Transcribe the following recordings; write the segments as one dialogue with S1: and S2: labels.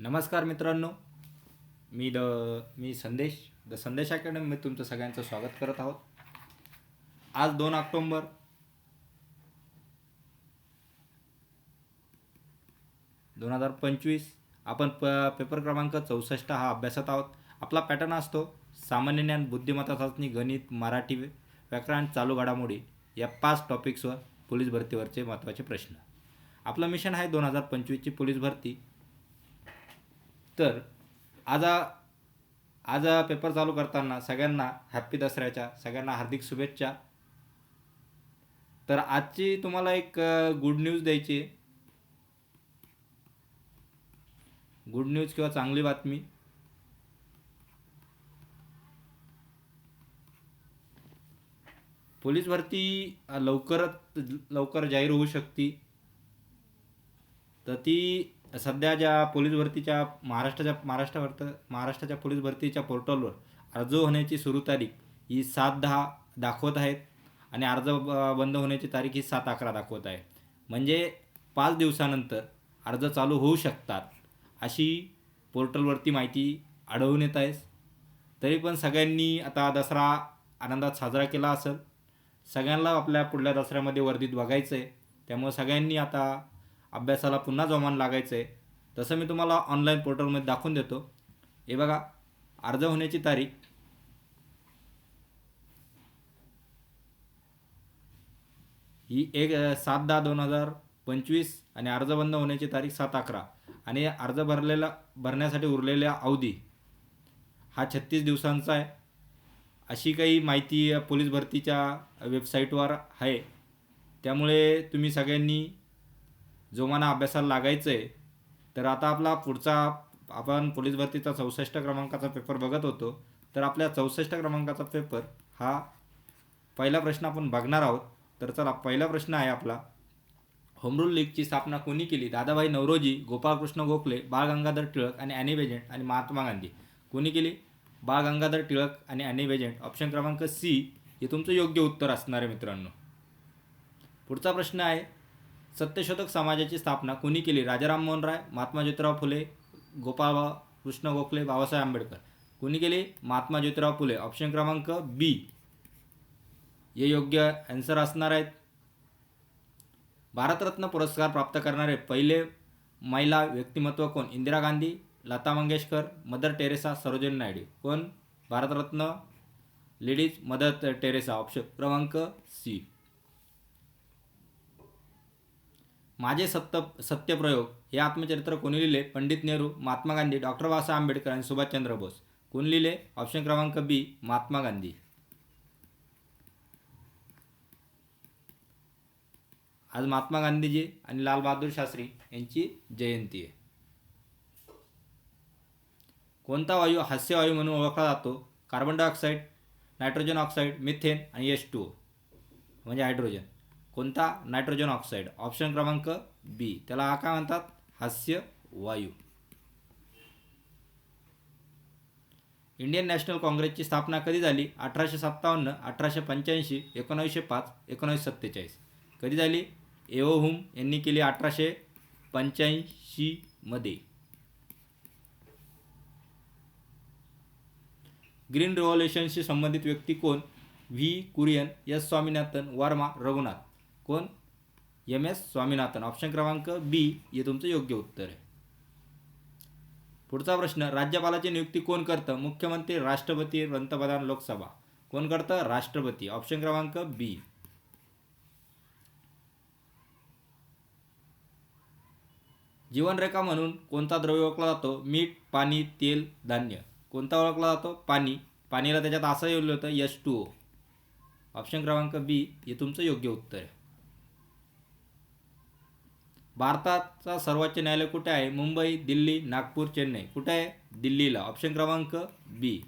S1: नमस्कार मित्रांनो, मी संदेश द संदेश अकॅडमीमध्ये तुमचं सगळ्यांचं स्वागत करत आहोत. आज 2 ऑक्टोबर 2025 आपण पेपर क्रमांक 64 हा अभ्यासत आहोत. आपला पॅटर्न असतो सामान्य ज्ञान, बुद्धिमत्ता चाचणी, गणित, मराठी व्याकरण, चालू घडामोडी या 5 टॉपिक्सवर पोलीस भरतीवरचे महत्त्वाचे प्रश्न. आपलं मिशन आहे 2025ची पोलीस भरती. तर आज पेपर चालू करताना सगळ्यांना हॅप्पी दसऱ्याच्या सगळ्यांना हार्दिक शुभेच्छा. तर आजची तुम्हाला एक गुड न्यूज द्यायची आहे. गुड न्यूज किंवा चांगली बातमी. पोलीस भरती लवकर जाहीर होऊ शकते. तर ती सध्या ज्या पोलीस भरतीच्या महाराष्ट्राच्या पोलीस भरतीच्या पोर्टलवर अर्ज होण्याची सुरू तारीख ही 7/10 दाखवत आहेत आणि अर्ज बंद होण्याची तारीख ही 7/11 दाखवत आहे. म्हणजे 5 दिवसानंतर अर्ज चालू होऊ शकतात अशी पोर्टलवरती माहिती आढळून येत आहे. तरी पण सगळ्यांनी आता दसरा आनंदात साजरा केला असेल. सगळ्यांना आपल्या पुढल्या दसऱ्यामध्ये वर्दीत बघायचं आहे. त्यामुळे सगळ्यांनी आता अभ्यासाला पुन्हा जोमान लागायचं आहे. तसं मी तुम्हाला ऑनलाईन पोर्टलमध्ये दाखवून देतो. हे बघा, अर्ज होण्याची तारीख ही 7/10/2025 आणि अर्ज बंद होण्याची तारीख 7/11 आणि अर्ज भरण्यासाठी उरलेला अवधी हा 36 दिवसांचा आहे. अशी काही माहिती पोलीस भरतीच्या वेबसाईटवर आहे. त्यामुळे तुम्ही सगळ्यांनी जोमानं अभ्यासाला लागायचं आहे. तर आता आपला पुढचा आपण पोलीस भरतीचा 64 क्रमांकाचा पेपर बघत होतो. तर आपल्या 64 क्रमांकाचा पेपर हा पहिला प्रश्न आपण बघणार आहोत. तर चला, पहिला प्रश्न आहे आपला, होम रूल लीगची स्थापना कोणी केली? दादाभाई नौरोजी, गोपाळकृष्ण गोखले, बाळ गंगाधर टिळक आणि ॲनी बेजंट आणि महात्मा गांधी. कोणी केली? बाळ गंगाधर टिळक आणि ॲनी बेजंट. ऑप्शन क्रमांक सी हे तुमचं योग्य उत्तर असणार आहे मित्रांनो. पुढचा प्रश्न आहे, सत्यशोधक समाजाची स्थापना कोणी केली? राजाराम मोहन राय, महात्मा ज्योतिराव फुले, गोपाळकृष्ण गोखले, बाबासाहेब आंबेडकर. कोणी केली? महात्मा ज्योतिराव फुले. ऑप्शन क्रमांक बी हे योग्य आन्सर असणार आहेत. भारतरत्न पुरस्कार प्राप्त करणारे पहिले महिला व्यक्तिमत्व कोण? Indira Gandhi, Lata Mangeshkar, Mother Teresa, Sarojini Naidu. कोण? Bharatratna ladies Mother Teresa. Option क्रमांक सी. माझे सत्यप्रयोग हे आत्मचरित्र कोणी लिहिले? पंडित नेहरू, महात्मा गांधी, डॉक्टर बाबासाहेब आंबेडकर आणि सुभाषचंद्र बोस. कोण लिहिले? ऑप्शन क्रमांक बी महात्मा गांधी. आज महात्मा गांधीजी आणि लाल बहादूर शास्त्री यांची जयंती आहे. कोणता वायू हास्यवायू म्हणून ओळखला जातो? Carbon dioxide, nitrogen oxide, methane आणि H2O म्हणजे हायड्रोजन. कोणता? Nitrogen oxide. ऑप्शन क्रमांक बी. त्याला काय म्हणतात? हास्य वायू. इंडियन नॅशनल काँग्रेसची स्थापना कधी झाली? 1857, 1885, 1905, 1947. कधी झाली? एओ हुम यांनी केली 1885 मध्ये. ग्रीन रिव्हॉल्युशनशी संबंधित व्यक्ती कोण? V Kurien, S Swaminathan, Verma, Raghunath. कोण? MS स्वामीनाथन. ऑप्शन क्रमांक बी हे तुमचं योग्य उत्तर आहे. पुढचा प्रश्न, राज्यपालाची नियुक्ती कोण करतं? मुख्यमंत्री, राष्ट्रपती, पंतप्रधान, लोकसभा. कोण करतं? राष्ट्रपती. ऑप्शन क्रमांक बी. जीवनरेखा म्हणून कोणता द्रव्य ओळखला जातो? मीठ, पाणी, तेल, धान्य. कोणता ओळखला जातो? पाणी. पाणीला त्याच्यात असं लिहिलं होतं H2O. ऑप्शन क्रमांक बी हे तुमचं योग्य उत्तर आहे. भारताचा सर्वोच्च न्यायालय कुठे आहे? मुंबई, दिल्ली, नागपूर, चेन्नई. कुठे आहे? दिल्लीला. ऑप्शन क्रमांक बी.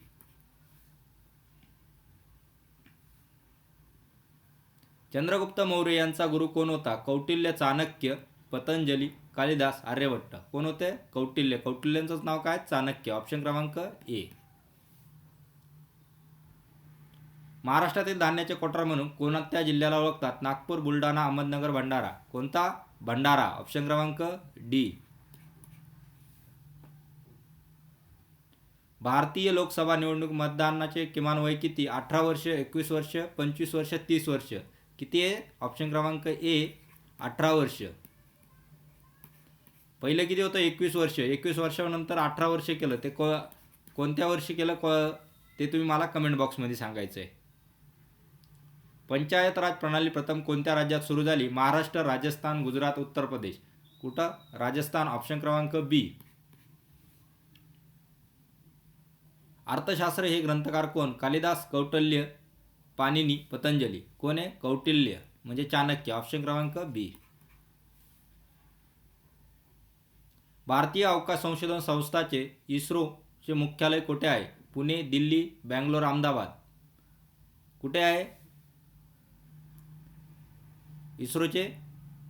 S1: चंद्रगुप्त मौर्य यांचा गुरु कोण होता? कौटिल्य, चाणक्य, पतंजली, कालिदास, आर्यभट्ट. कोण होते? कौटिल्य. कौटिल्यांचंच नाव काय? चाणक्य. ऑप्शन क्रमांक ए. महाराष्ट्रातील धान्याचे कोठार म्हणून कोणत्या जिल्ह्याला ओळखतात? नागपूर, बुलढाणा, अहमदनगर, भंडारा. कोणता? भंडारा. ऑप्शन क्रमांक डी. भारतीय लोकसभा निवडणूक मतदानाचे किमान वय किती? 18 वर्ष, 21 वर्ष, 25 वर्ष, 30 वर्ष. किती आहे? ऑप्शन क्रमांक ए 18 वर्ष. पहिलं किती होतं? 21 वर्ष. 21 वर्षानंतर 18 वर्ष केलं. ते कोणत्या वर्षी केलं ते तुम्ही मला कमेंट बॉक्समध्ये सांगायचं आहे. पंचायत राज प्रणाली प्रथम कोणत्या राज्यात सुरू झाली? महाराष्ट्र, राजस्थान, गुजरात, उत्तर प्रदेश. कुठं? राजस्थान. ऑप्शन क्रमांक बी. अर्थशास्त्र हे ग्रंथकार कोण? कालिदास, कौटिल्य, पाणिनी, पतंजली. कोण आहे? कौटिल्य म्हणजे चाणक्य. ऑप्शन क्रमांक बी. भारतीय अवकाश संशोधन संस्थाचे इस्रोचे मुख्यालय कुठे आहे? पुणे, दिल्ली, बँगलोर, अहमदाबाद. कुठे आहे इस्रोचे?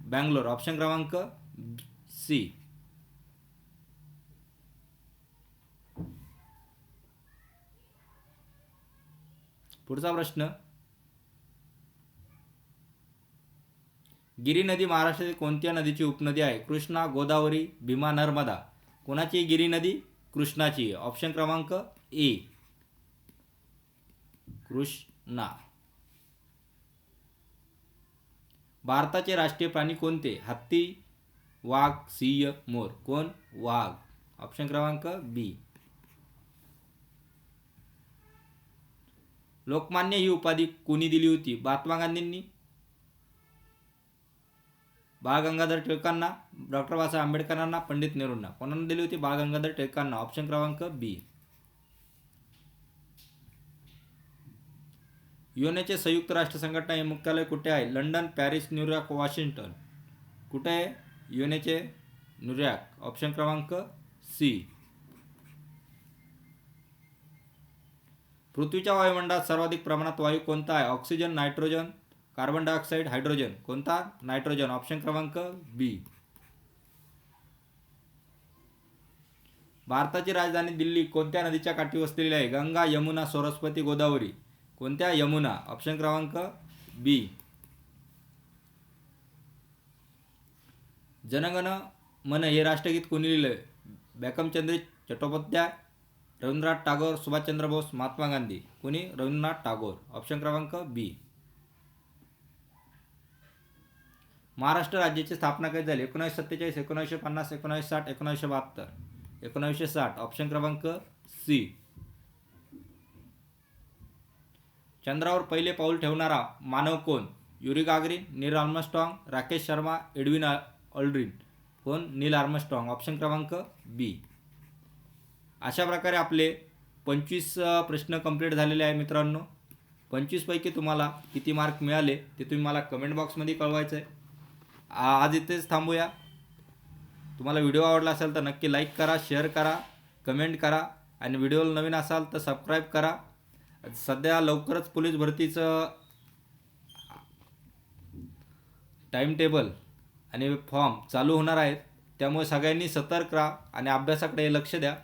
S1: बँगलोर. ऑप्शन क्रमांक सी. पुढचा प्रश्न. गिरी नदी महाराष्ट्रातील कोणत्या नदीची उपनदी आहे? कृष्णा, गोदावरी, भीमा, नर्मदा. कोणाची गिरी नदी? कृष्णाची. ऑप्शन क्रमांक ए कृष्णा. भारताचे राष्ट्रीय प्राणी कोणते? हत्ती, वाघ, सिंह, मोर. कोण? वाघ. ऑप्शन क्रमांक बी. लोकमान्य ही उपाधी कोणी दिली होती? महात्मा गांधींनी, बाळ गंगाधर टिळकांना, डॉक्टर बाबासाहेब आंबेडकरांना, पंडित नेहरूंना. कोणाला दिली होती? बाळ गंगाधर टिळकांना. ऑप्शन क्रमांक बी. युएनचे संयुक्त राष्ट्र संघटना हे मुख्यालय कुठे आहे? London, Paris, New York, Washington. कुठे आहे युएनचे? न्यूयॉर्क. ऑप्शन क्रमांक सी. पृथ्वीच्या वायुमंडळात सर्वाधिक प्रमाणात वायू कोणता आहे? Oxygen, nitrogen, carbon dioxide, hydrogen. कोणता? नायट्रोजन. ऑप्शन क्रमांक बी. भारताची राजधानी दिल्ली कोणत्या नदीच्या काठी वसलेली आहे? गंगा, यमुना, सरस्वती, गोदावरी. कोणत्या? यमुना. ऑप्शन क्रमांक बी. जनगण मन हे राष्ट्रगीत कोणी लिहिलं? बंकिमचंद्र चट्टोपाध्याय, रवींद्रनाथ टागोर, सुभाषचंद्र बोस, महात्मा गांधी. कोणी? रवींद्रनाथ टागोर. ऑप्शन क्रमांक बी. महाराष्ट्र राज्याची स्थापना कधी झाली? 1947, 1950, 1960, 1972. 1960. ऑप्शन क्रमांक सी. चंद्रावर पहिले पाऊल ठेवणारा मानव कोण? Yuri Gagarin, Neil Armstrong, Rakesh Sharma, Edwin Aldrin. कोण? Neil Armstrong. ऑप्शन क्रमांक बी. अशा प्रकारे आपले 25 प्रश्न कंप्लीट झालेले आहे मित्रांनो. 25 पैकी तुम्हाला किती मार्क मिळाले ते तुम्ही मला कमेंट बॉक्समध्ये कळवायचं आहे. आज इथेच थांबूया. तुम्हाला व्हिडिओ आवडला असेल तर नक्की लाईक करा, शेअर करा, कमेंट करा आणि व्हिडिओला नवीन असाल तर सबस्क्राईब करा. सध्या लवकरच पोलीस भरतीचं टाइम टेबल आणि फॉर्म चालू होणार आहेत. त्यामुळे सगळ्यांनी सतर्क राहा आणि अभ्यासाकडे लक्ष द्या.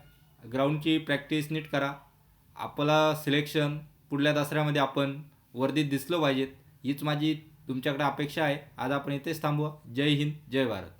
S1: ग्राउंडची प्रॅक्टिस नीट करा. आपलं सिलेक्शन पुढल्या दसऱ्यामध्ये आपण वर्दीत दिसलो पाहिजेत हीच माझी तुमच्याकडे अपेक्षा आहे. आज आपण इथेच थांबू. जय हिंद, जय भारत.